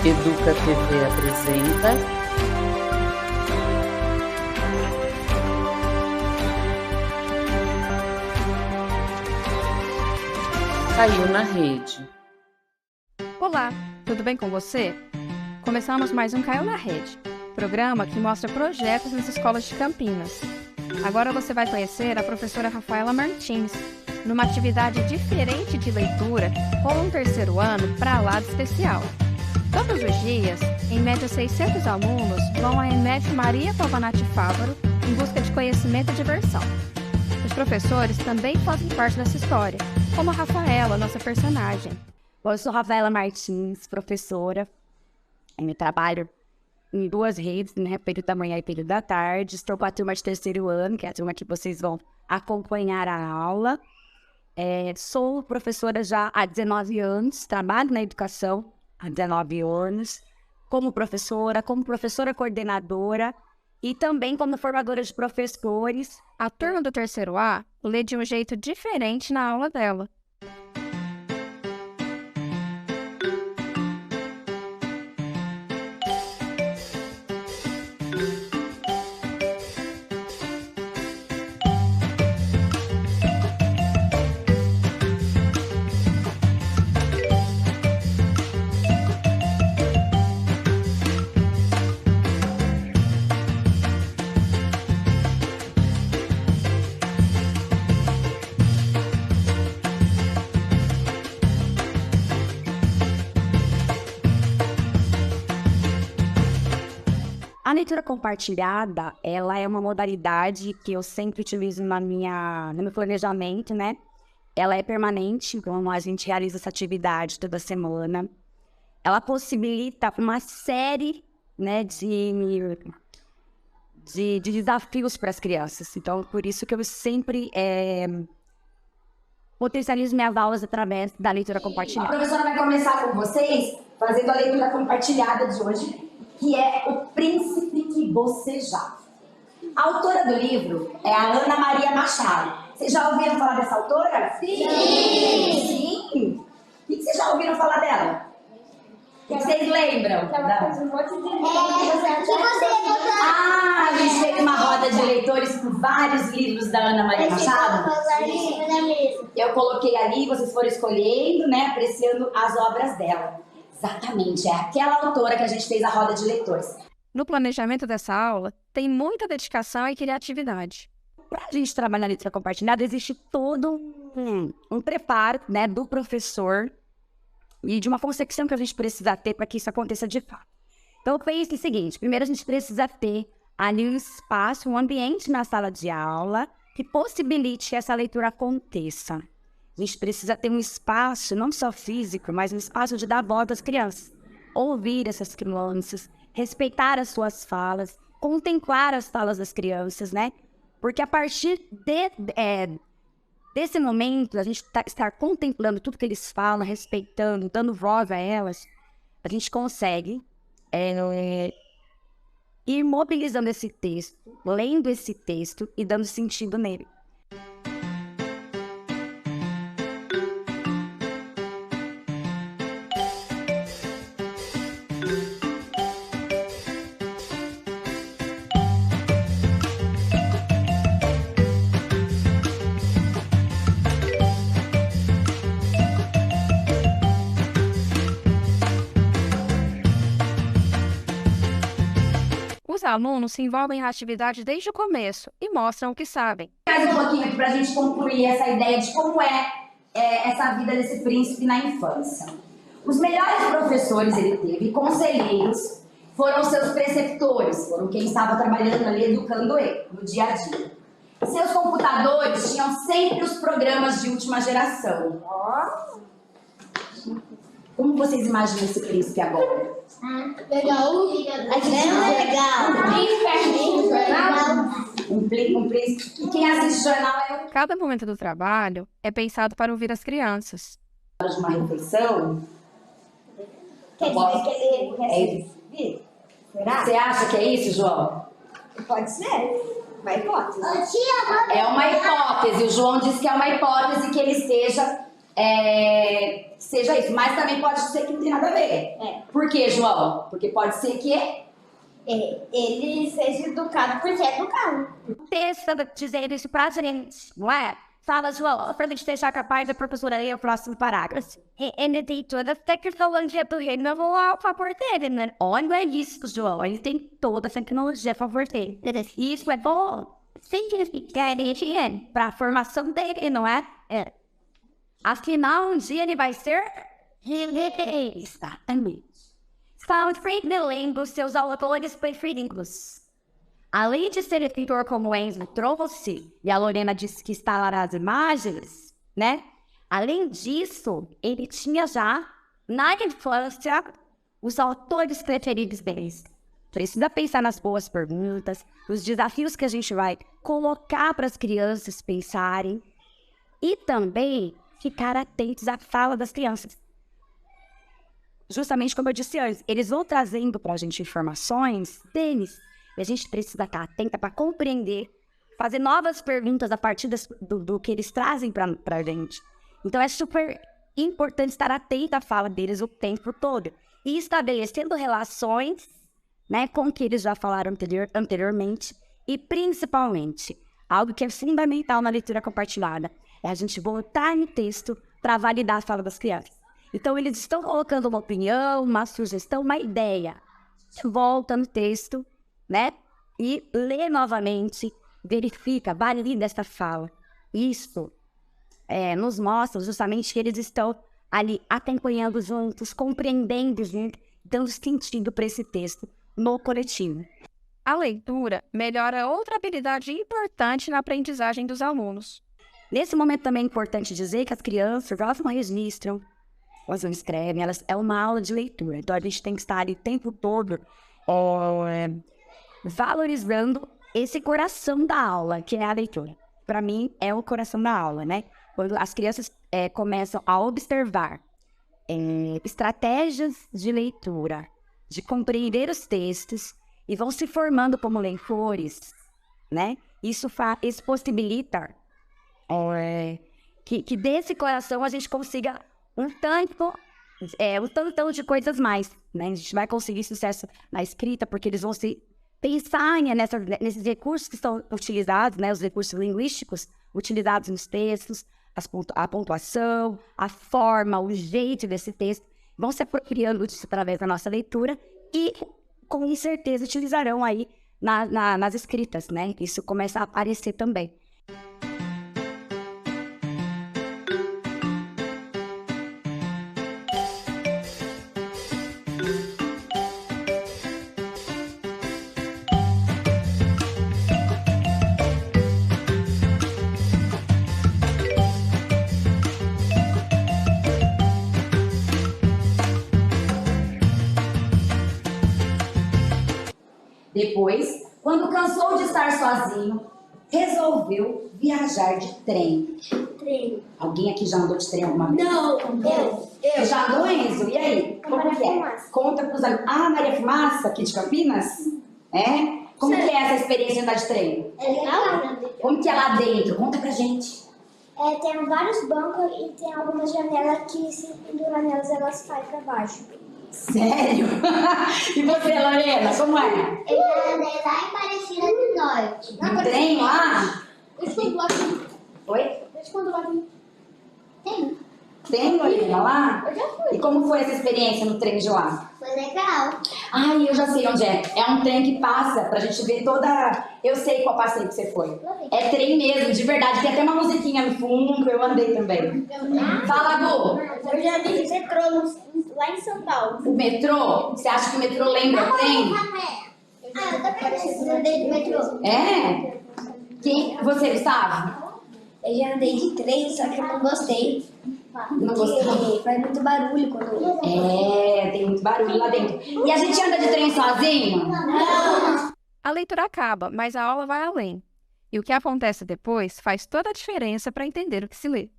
Educa TV apresenta Caiu na Rede. Olá, tudo bem com você? Começamos mais um Caiu na Rede, programa que mostra projetos nas escolas de Campinas. Agora você vai conhecer a professora Rafaela Martins, numa atividade diferente de leitura com um terceiro ano para lá de especial. Todos os dias, em média 600 alunos vão à EMEF Maria Pavanaty Fávaro em busca de conhecimento e diversão. Os professores também fazem parte dessa história, como a Rafaela, nossa personagem. Bom, eu sou Rafaela Martins, professora. Eu trabalho em duas redes, né? Período da manhã e período da tarde. Estou com a turma de terceiro ano, que é a turma que vocês vão acompanhar a aula. Sou professora já há 19 anos, trabalho na educação há 19 anos, como professora coordenadora e também como formadora de professores. A turma do terceiro A lê de um jeito diferente na aula dela. A leitura compartilhada, ela é uma modalidade que eu sempre utilizo no meu planejamento, né? Ela é permanente, então a gente realiza essa atividade toda semana. Ela possibilita uma série, né, de desafios para as crianças. Então, por isso que eu sempre potencializo minhas aulas através da leitura compartilhada. A professora vai começar com vocês fazendo a leitura compartilhada de hoje, que é O Príncipe que Bocejava. A autora do livro é a Ana Maria Machado. Vocês já ouviram falar dessa autora? Sim! Sim? O que vocês já ouviram falar dela? O que vocês lembram? A gente fez uma roda de leitores com vários livros da Ana Maria Machado. Eu coloquei ali, vocês foram escolhendo, né, apreciando as obras dela. Exatamente, é aquela autora que a gente fez a roda de leitores. No planejamento dessa aula, tem muita dedicação e criatividade. Para a gente trabalhar na leitura compartilhada, existe todo um preparo, né, do professor e de uma concepção que a gente precisa ter para que isso aconteça de fato. Então, eu penso o seguinte: primeiro a gente precisa ter ali um espaço, um ambiente na sala de aula que possibilite que essa leitura aconteça. A gente precisa ter um espaço, não só físico, mas um espaço de dar voz às crianças. Ouvir essas crianças, respeitar as suas falas, contemplar as falas das crianças, né? Porque a partir desse momento, a gente estar contemplando tudo que eles falam, respeitando, dando voz a elas, a gente consegue ir mobilizando esse texto, lendo esse texto e dando sentido nele. Os alunos se envolvem na atividade desde o começo e mostram o que sabem. Mais um pouquinho aqui para a gente concluir essa ideia de como essa vida desse príncipe na infância. Os melhores professores ele teve, conselheiros, foram seus preceptores, foram quem estava trabalhando ali, educando ele no dia a dia. Seus computadores tinham sempre os programas de última geração. Como vocês imaginam esse príncipe agora? Legal. Um príncipe. E quem assiste jornal é Cada momento do trabalho é pensado para ouvir as crianças. de uma refeição. Quer dizer que ele quer ser? Será? Você acha que é isso, João? Pode ser. Uma hipótese. É uma hipótese. O João disse que é uma hipótese que ele seja isso. Mas também pode ser que tem nada a ver. Por quê, João? Porque pode ser que Ele seja educado por ser educado. O texto está dizendo isso pra gente, não é? Fala, João, pra gente deixar capaz da professora ler o próximo parágrafo. Ele tem toda a tecnologia do reino a favor dele, né? Olha isso, João, ele tem toda a tecnologia a favor dele. Isso é bom. Significa para a formação dele, não é? Afinal, um dia ele vai ser... Exatamente. Estão sempre lendo seus autores preferidos. Além de ser escritor como o Enzo trouxe, e a Lorena disse que está lá nas imagens, né? Além disso, ele tinha já, na infância, os autores preferidos deles. Precisa pensar nas boas perguntas, os desafios que a gente vai colocar para as crianças pensarem e também ficar atentos à fala das crianças. Justamente como eu disse antes, eles vão trazendo para a gente informações deles. E a gente precisa estar atenta para compreender, fazer novas perguntas a partir do que eles trazem para a gente. Então é super importante estar atento à fala deles o tempo todo. E estabelecendo relações, né, com o que eles já falaram anteriormente. E principalmente, algo que é fundamental na leitura compartilhada, é a gente voltar no texto para validar a fala das crianças. Então eles estão colocando uma opinião, uma sugestão, uma ideia. Volta no texto, né? E lê novamente, verifica, valida essa fala. Isso nos mostra justamente que eles estão ali acompanhando juntos, compreendendo juntos, dando sentido para esse texto no coletivo. A leitura melhora outra habilidade importante na aprendizagem dos alunos. Nesse momento também é importante dizer que as crianças, elas não registram, elas não escrevem, é uma aula de leitura. Então a gente tem que estar ali o tempo todo valorizando esse coração da aula, que é a leitura. Para mim, é o coração da aula, né? Quando as crianças começam a observar estratégias de leitura, de compreender os textos e vão se formando como leitores, né? Isso possibilita que desse coração a gente consiga um tantão de coisas mais, né? A gente vai conseguir sucesso na escrita porque eles vão se pensar nesses recursos que são utilizados, né, os recursos linguísticos utilizados nos textos, a pontuação, a forma, o jeito desse texto, vão se apropriando disso através da nossa leitura e, com certeza, utilizarão aí nas escritas, né? Isso começa a aparecer também. Depois, quando cansou de estar sozinho, resolveu viajar de trem. Trem. Alguém aqui já andou de trem alguma vez? Não, eu. Você já andou, Enzo? E aí? Como que é? Conta pros amigos. Ah, Maria Fumaça, aqui de Campinas? É? Como que é essa experiência de andar de trem? É legal? Como que é lá dentro? Conta pra gente. Tem vários bancos e tem algumas janelas que, se pendurar nelas, elas caem pra baixo. Sério? E você, Lorena, como é? Eu já andei lá em Aparecida do Norte. No trem lá? Deixa eu lá. Oi? Deixa eu lá. Tem. Tem, Lorena, lá? Eu já fui. E como foi essa experiência no trem de lá? Foi legal. Ai, eu já sei onde é. É um trem que passa pra gente ver toda... Eu sei qual passeio que você foi. É trem mesmo, de verdade. Tem até uma musiquinha no fundo, eu andei também. Fala, Gu. Eu já andei de metrô lá em São Paulo. O metrô? Você acha que o metrô lembra o trem? Eu também andei de metrô. É? Você, Gustavo? Eu já andei de trem, só que eu não gostei. Não gostou? Faz muito barulho quando eu... Tem muito barulho lá dentro. E a gente anda de trem sozinho? Não. A leitura acaba, mas a aula vai além. E o que acontece depois faz toda a diferença para entender o que se lê.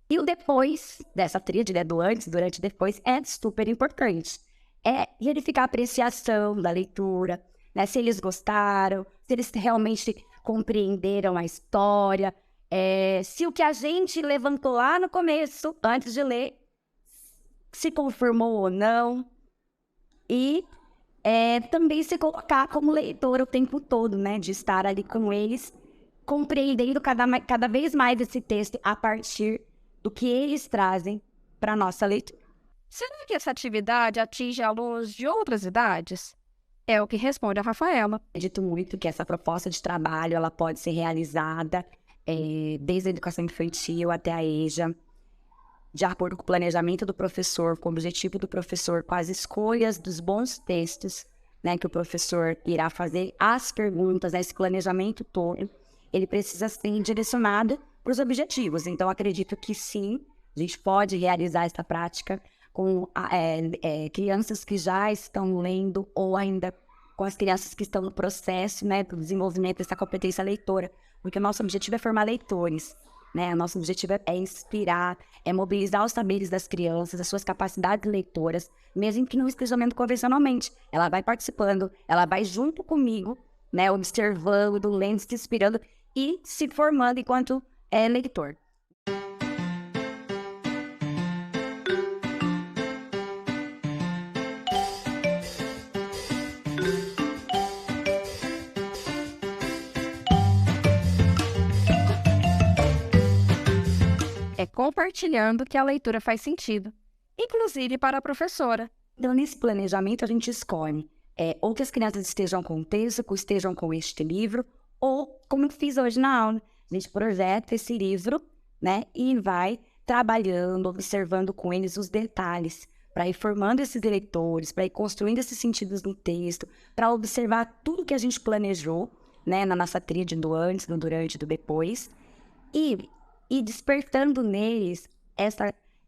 E o depois dessa tríade, né, do antes, durante e depois, é super importante. É verificar a apreciação da leitura, né, se eles gostaram, se eles realmente compreenderam a história, se o que a gente levantou lá no começo, antes de ler, se confirmou ou não. E também se colocar como leitora o tempo todo, né? De estar ali com eles, compreendendo cada vez mais esse texto a partir do que eles trazem para a nossa leitura. Será que essa atividade atinge alunos de outras idades? É o que responde a Rafaela. Acredito muito que essa proposta de trabalho ela pode ser realizada desde a educação infantil até a EJA, de acordo com o planejamento do professor, com o objetivo do professor, com as escolhas dos bons textos, né, que o professor irá fazer, as perguntas, esse planejamento todo, ele precisa ser direcionado para os objetivos. Então, acredito que sim, a gente pode realizar essa prática com crianças que já estão lendo ou ainda com as crianças que estão no processo, né, do desenvolvimento dessa competência leitora, porque o nosso objetivo é formar leitores, né? O nosso objetivo é inspirar, é mobilizar os saberes das crianças, as suas capacidades leitoras, mesmo que não esteja lendo convencionalmente. Ela vai participando, ela vai junto comigo, né, observando, lendo, se inspirando e se formando enquanto leitor. É compartilhando que a leitura faz sentido, inclusive para a professora. Então, nesse planejamento, a gente escolhe ou que as crianças estejam com o texto, ou estejam com este livro, ou, como eu fiz hoje na aula, a gente projeta esse livro, né, e vai trabalhando, observando com eles os detalhes, para ir formando esses leitores, para ir construindo esses sentidos no texto, para observar tudo que a gente planejou, né, na nossa tríade do antes, do durante, do depois, e despertando neles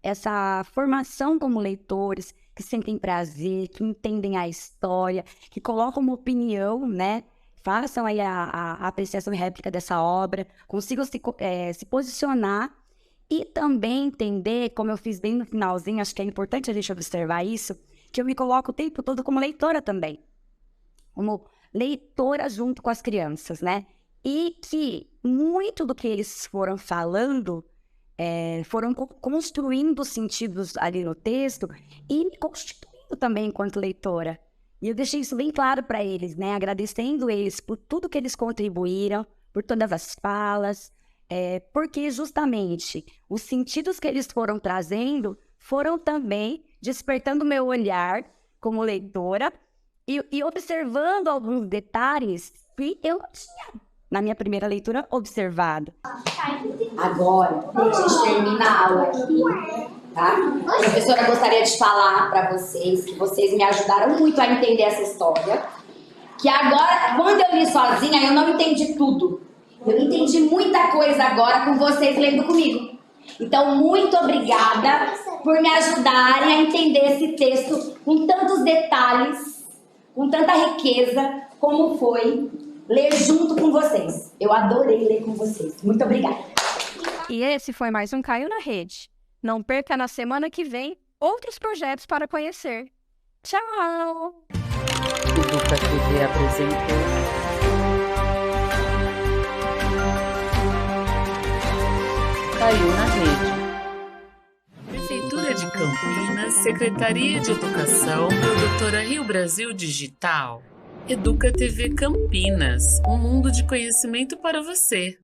essa formação como leitores, que sentem prazer, que entendem a história, que colocam uma opinião, né? Façam aí a apreciação e réplica dessa obra, consigam se posicionar e também entender, como eu fiz bem no finalzinho, acho que é importante a gente observar isso, que eu me coloco o tempo todo como leitora também. Como leitora junto com as crianças, né? E que muito do que eles foram falando, foram construindo sentidos ali no texto e me constituindo também enquanto leitora. E eu deixei isso bem claro para eles, né? Agradecendo eles por tudo que eles contribuíram, por todas as falas, porque justamente os sentidos que eles foram trazendo foram também despertando meu olhar como leitora e observando alguns detalhes que eu não tinha na minha primeira leitura observado. Agora, a gente termina a aula aqui, tá? A professora gostaria de falar para vocês que vocês me ajudaram muito a entender essa história. Que agora, quando eu li sozinha, eu não entendi tudo. Eu entendi muita coisa agora com vocês lendo comigo. Então, muito obrigada por me ajudarem a entender esse texto com tantos detalhes, com tanta riqueza, como foi ler junto com vocês. Eu adorei ler com vocês. Muito obrigada. E esse foi mais um Caiu na Rede. Não perca na semana que vem outros projetos para conhecer. Tchau! Educa TV apresentou Caiu na Rede. Prefeitura de Campinas, Secretaria de Educação, Produtora Rio Brasil Digital. Educa TV Campinas, um mundo de conhecimento para você.